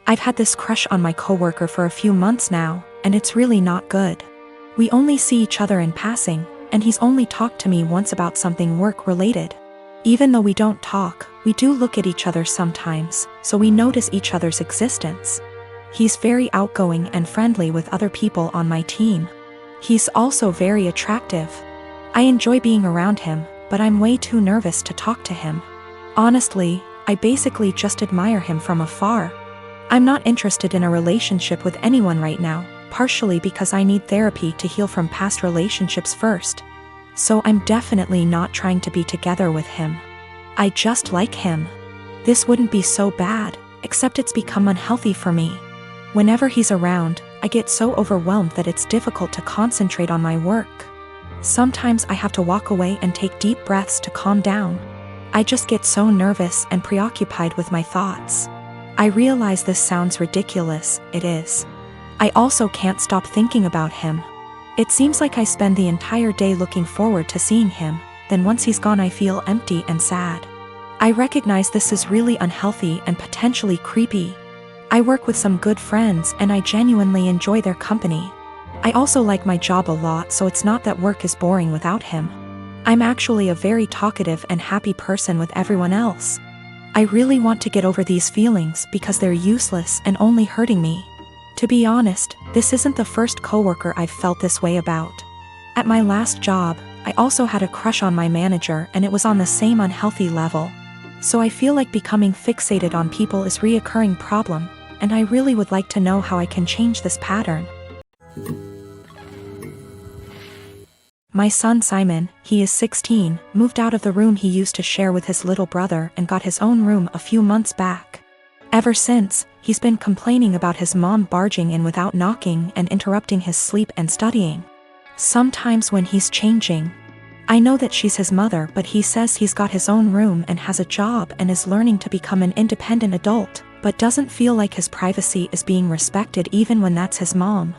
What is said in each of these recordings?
I've had this crush on my coworker for a few months now, and it's really not good. We only see each other in passing, and he's only talked to me once about something work-related. Even though we don't talk, we do look at each other sometimes, so we notice each other's existence. He's very outgoing and friendly with other people on my team. He's also very attractive. I enjoy being around him, but I'm way too nervous to talk to him. Honestly, I basically just admire him from afar. I'm not interested in a relationship with anyone right now, partially because I need therapy to heal from past relationships first. So I'm definitely not trying to be together with him. I just like him. This wouldn't be so bad, except it's become unhealthy for me. Whenever he's around, I get so overwhelmed that it's difficult to concentrate on my work. Sometimes I have to walk away and take deep breaths to calm down. I just get so nervous and preoccupied with my thoughts. I realize this sounds ridiculous, it is. I also can't stop thinking about him. It seems like I spend the entire day looking forward to seeing him, then once he's gone I feel empty and sad. I recognize this is really unhealthy and potentially creepy. I work with some good friends and I genuinely enjoy their company. I also like my job a lot, so it's not that work is boring without him. I'm actually a very talkative and happy person with everyone else. I really want to get over these feelings because they're useless and only hurting me. To be honest, this isn't the first coworker I've felt this way about. At my last job, I also had a crush on my manager and it was on the same unhealthy level. So I feel like becoming fixated on people is a reoccurring problem, and I really would like to know how I can change this pattern. My son Simon, he is 16, moved out of the room he used to share with his little brother and got his own room a few months back. Ever since, he's been complaining about his mom barging in without knocking and interrupting his sleep and studying. Sometimes when he's changing, I know that she's his mother, but he says he's got his own room and has a job and is learning to become an independent adult, but doesn't feel like his privacy is being respected even when that's his mom.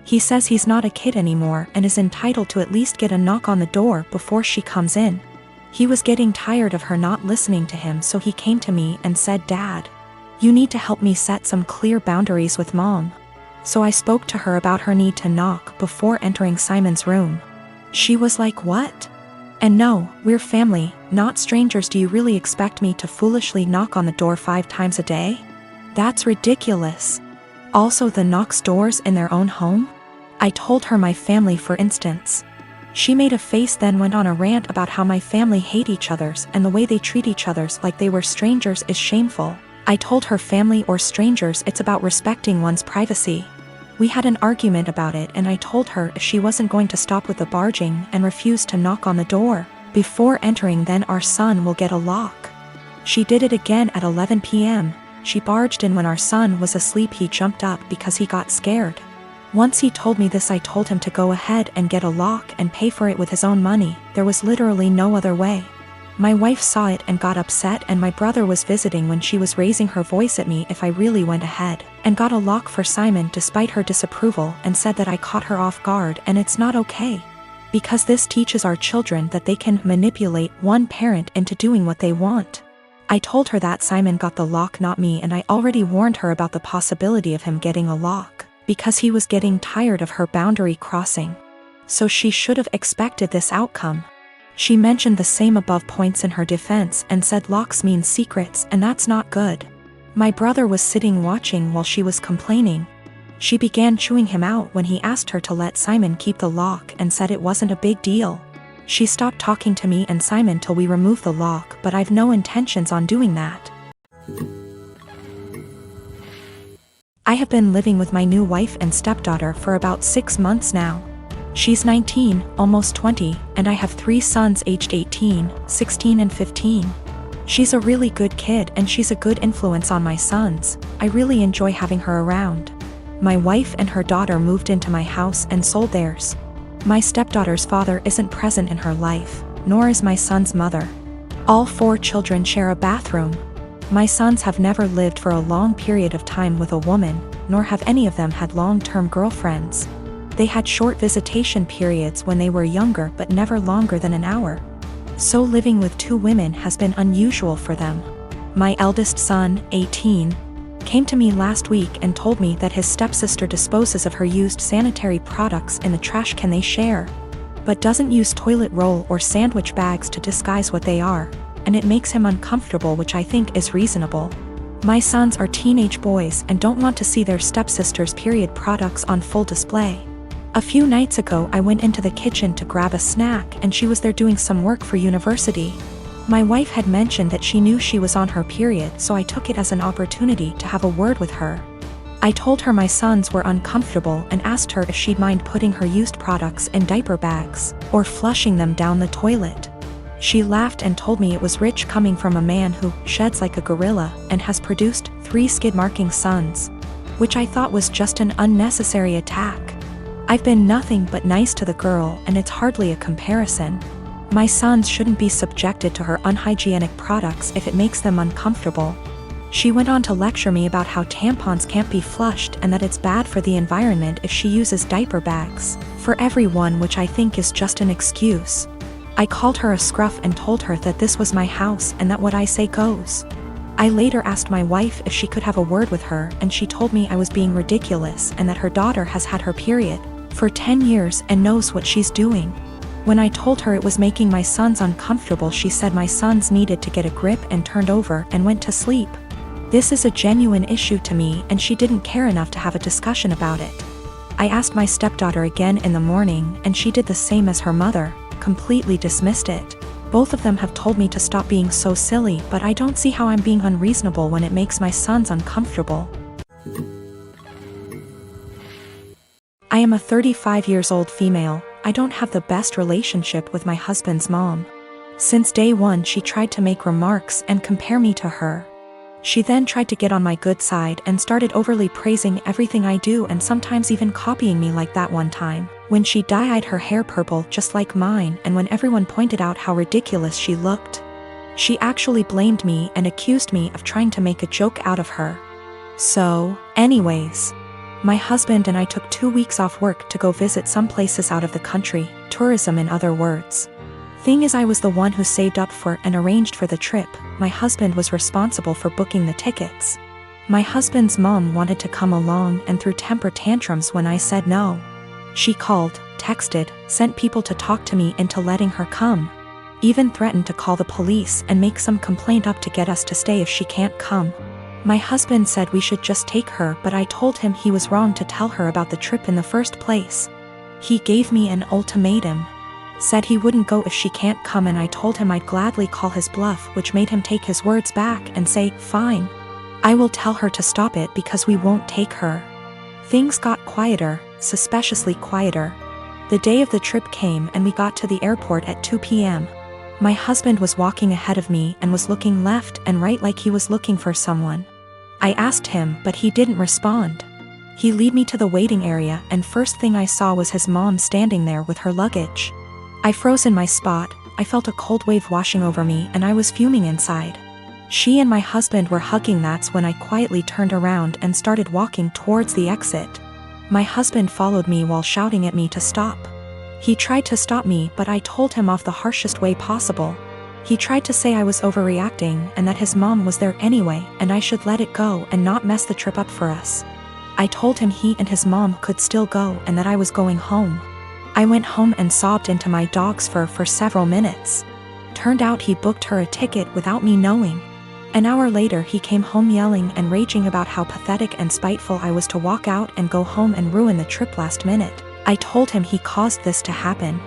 He says he's not a kid anymore and is entitled to at least get a knock on the door before she comes in. He was getting tired of her not listening to him, so he came to me and said, "Dad, you need to help me set some clear boundaries with Mom." So I spoke to her about her need to knock before entering Simon's room. She was like, "What? And no, we're family, not strangers. Do you really expect me to foolishly knock on the door 5 times a day? That's ridiculous. Also, the knocks doors in their own home?" I told her my family, for instance. She made a face, then went on a rant about how my family hate each other's and the way they treat each other's like they were strangers is shameful. I told her family or strangers, it's about respecting one's privacy. We had an argument about it and I told her if she wasn't going to stop with the barging and refuse to knock on the door before entering, then our son will get a lock. She did it again at 11 p.m. She barged in when our son was asleep. He jumped up because he got scared. Once he told me this, I told him to go ahead and get a lock and pay for it with his own money. There was literally no other way. My wife saw it and got upset, and my brother was visiting when she was raising her voice at me if I really went ahead and got a lock for Simon despite her disapproval, and said that I caught her off guard and it's not okay. Because this teaches our children that they can manipulate one parent into doing what they want. I told her that Simon got the lock, not me, and I already warned her about the possibility of him getting a lock because he was getting tired of her boundary crossing. So she should have expected this outcome. She mentioned the same above points in her defense and said locks mean secrets, and that's not good. My brother was sitting watching while she was complaining. She began chewing him out when he asked her to let Simon keep the lock and said it wasn't a big deal. She stopped talking to me and Simon till we removed the lock, but I've no intentions on doing that. I have been living with my new wife and stepdaughter for about 6 months now. She's 19, almost 20, and I have 3 sons aged 18, 16 and 15. She's a really good kid and she's a good influence on my sons. I really enjoy having her around. My wife and her daughter moved into my house and sold theirs. My stepdaughter's father isn't present in her life, nor is my son's mother. All 4 children share a bathroom. My sons have never lived for a long period of time with a woman, nor have any of them had long-term girlfriends. They had short visitation periods when they were younger, but never longer than an hour. So living with 2 women has been unusual for them. My eldest son, 18, came to me last week and told me that his stepsister disposes of her used sanitary products in the trash can they share, but doesn't use toilet roll or sandwich bags to disguise what they are, and it makes him uncomfortable, which I think is reasonable. My sons are teenage boys and don't want to see their stepsister's period products on full display. A few nights ago I went into the kitchen to grab a snack and she was there doing some work for university. My wife had mentioned that she knew she was on her period, so I took it as an opportunity to have a word with her. I told her my sons were uncomfortable and asked her if she'd mind putting her used products in diaper bags or flushing them down the toilet. She laughed and told me it was rich coming from a man who sheds like a gorilla and has produced 3 skid-marking sons, which I thought was just an unnecessary attack. I've been nothing but nice to the girl and it's hardly a comparison. My sons shouldn't be subjected to her unhygienic products if it makes them uncomfortable. She went on to lecture me about how tampons can't be flushed and that it's bad for the environment if she uses diaper bags for everyone, which I think is just an excuse. I called her a scruff and told her that this was my house and that what I say goes. I later asked my wife if she could have a word with her and she told me I was being ridiculous and that her daughter has had her period for 10 years and knows what she's doing. When I told her it was making my sons uncomfortable, she said my sons needed to get a grip and turned over and went to sleep. This is a genuine issue to me and she didn't care enough to have a discussion about it. I asked my stepdaughter again in the morning and she did the same as her mother, completely dismissed it. Both of them have told me to stop being so silly, but I don't see how I'm being unreasonable when it makes my sons uncomfortable. I am a 35 years old female. I don't have the best relationship with my husband's mom. Since day one she tried to make remarks and compare me to her. She then tried to get on my good side and started overly praising everything I do and sometimes even copying me, like that one time when she dyed her hair purple just like mine and when everyone pointed out how ridiculous she looked. She actually blamed me and accused me of trying to make a joke out of her. So, anyways, my husband and I took 2 weeks off work to go visit some places out of the country, tourism in other words. Thing is, I was the one who saved up for and arranged for the trip. My husband was responsible for booking the tickets. My husband's mom wanted to come along and threw temper tantrums when I said no. She called, texted, sent people to talk to me into letting her come. Even threatened to call the police and make some complaint up to get us to stay if she can't come. My husband said we should just take her, but I told him he was wrong to tell her about the trip in the first place. He gave me an ultimatum. Said he wouldn't go if she can't come, and I told him I'd gladly call his bluff, which made him take his words back and say, fine. I will tell her to stop it because we won't take her. Things got quieter, suspiciously quieter. The day of the trip came and we got to the airport at 2 p.m. My husband was walking ahead of me and was looking left and right like he was looking for someone. I asked him, but he didn't respond. He led me to the waiting area and first thing I saw was his mom standing there with her luggage. I froze in my spot. I felt a cold wave washing over me and I was fuming inside. She and my husband were hugging. That's when I quietly turned around and started walking towards the exit. My husband followed me while shouting at me to stop. He tried to stop me, but I told him off the harshest way possible. He tried to say I was overreacting and that his mom was there anyway and I should let it go and not mess the trip up for us. I told him he and his mom could still go and that I was going home. I went home and sobbed into my dog's fur for several minutes. Turned out he booked her a ticket without me knowing. An hour later he came home yelling and raging about how pathetic and spiteful I was to walk out and go home and ruin the trip last minute. I told him he caused this to happen.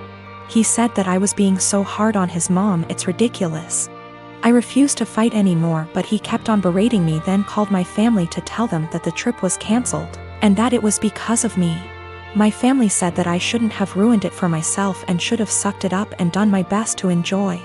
He said that I was being so hard on his mom, it's ridiculous. I refused to fight anymore, but he kept on berating me, then called my family to tell them that the trip was cancelled, and that it was because of me. My family said that I shouldn't have ruined it for myself and should have sucked it up and done my best to enjoy